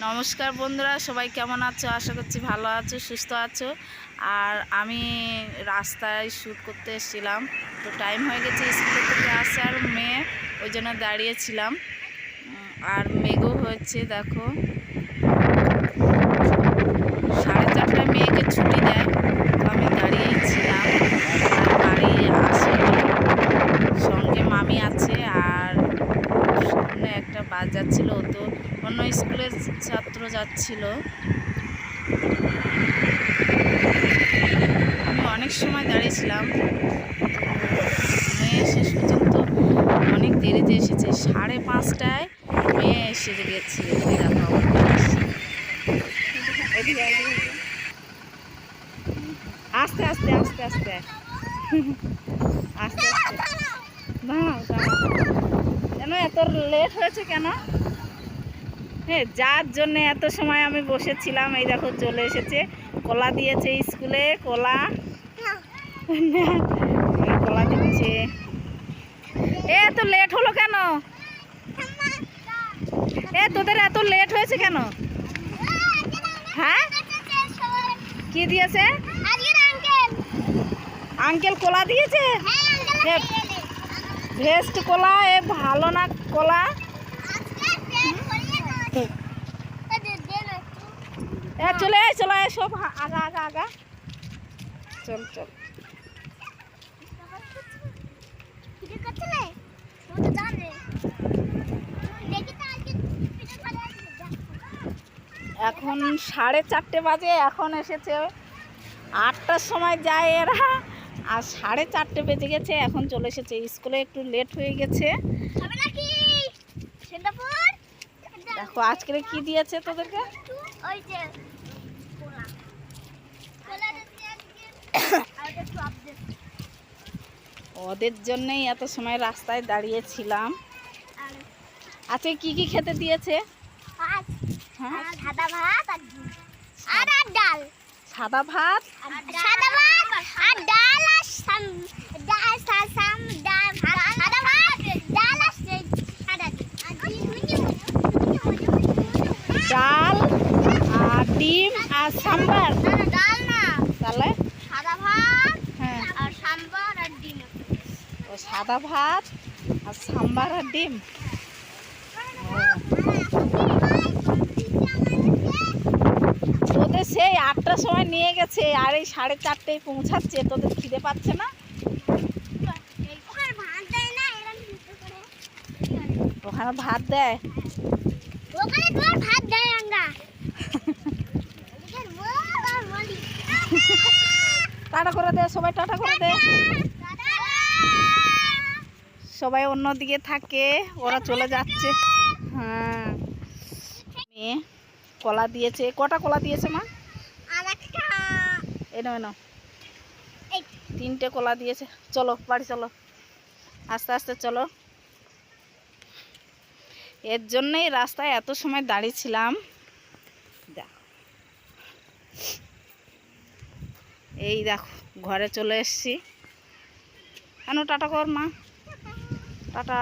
নমস্কার বন্ধুরা, সবাই কেমন আছো? আশা করছি ভালো আছো, সুস্থ আছো। আর আমি রাস্তায় শ্যুট করতে এসেছিলাম, তো টাইম হয়ে গেছে স্কুল থেকে আসার, মেয়ে ওই জন্য দাঁড়িয়েছিলাম। আর মেঘও হয়েছে, দেখো 4:30টায় মেয়েকে ছুটি দেয়, তো আমি দাঁড়িয়েই ছিলাম। আর বাড়ি আসি, সঙ্গে মামি আছে, আর সামনে একটা বাস যাচ্ছিল, তো অন্য স্কুলের ছাত্র যাচ্ছিল। আমি অনেক সময় দাঁড়িয়েছিলাম, মেয়ে শেষ পর্যন্ত অনেক দেরিতে এসেছে। 5:30টায় মেয়ে এসে গেছে। আস্তে আস্তে আস্তে আস্তে আস্তে আস্তে দাঁড়াও দাঁড়াও, কেন এত লেট হয়েছে কেন? হ্যাঁ, যার জন্য এত সময় আমি বসেছিলাম, এই দেখো চলে এসেছে। কলা দিয়েছে স্কুলে, কলা কলা দিচ্ছে। এত লেট হলো কেন? তোদের এত লেট হয়েছে কেন? হ্যাঁ, কি দিয়েছে? আঙ্কেল কলা দিয়েছে। ভেস্ট কলা, এ ভালো না কলা। চলে চলে সব আগা আগা আগা, চল চল। এখন 4:30 বাজে, এখন এসেছে। 8টার সময় যায় এরা, আর 4:30 বেজে গেছে, এখন চলে এসেছে। স্কুলে একটু লেট হয়ে গেছে। দেখো আজকে কি দিয়েছে তোদেরকে। ওদের জন্যই এত সময় রাস্তায় দাঁড়িয়েছিলাম। আচ্ছা, কি কি খেতে দিয়েছে? সাদা ভাত আর ডাল। সাদা ভাত আর ডাল, ডাল আর ডিম আর সাম্বার। ডাল না, তাহলে সাদা ভাত। হ্যাঁ, আর সাম্বার আর ডিম। ও সাদা ভাত আর সাম্বার আর ডিম। তোদের সেই 8টার সময় নিয়ে গেছে, আর এই 4:30টায় পৌঁছাচ্ছে। তোদের খিদে পাচ্ছে না? ওখানে ভাত দেয়। টাটা করে দে সবাই, টাটা করে দে। সবাই অন্যদিকে থাকে, ওরা চলে যাচ্ছে। হ্যাঁ, মেয়ে কলা দিয়েছে। কটা কলা দিয়েছে মা? এনো এনো, 3টে কলা দিয়েছে। চলো বাড়ি চলো, আস্তে আস্তে চলো। এর জন্যই রাস্তায় এত সময় দাঁড়িয়েছিলাম। এই দেখো ঘরে চলে এসছি। কেন টাটা কর মা, টাটা।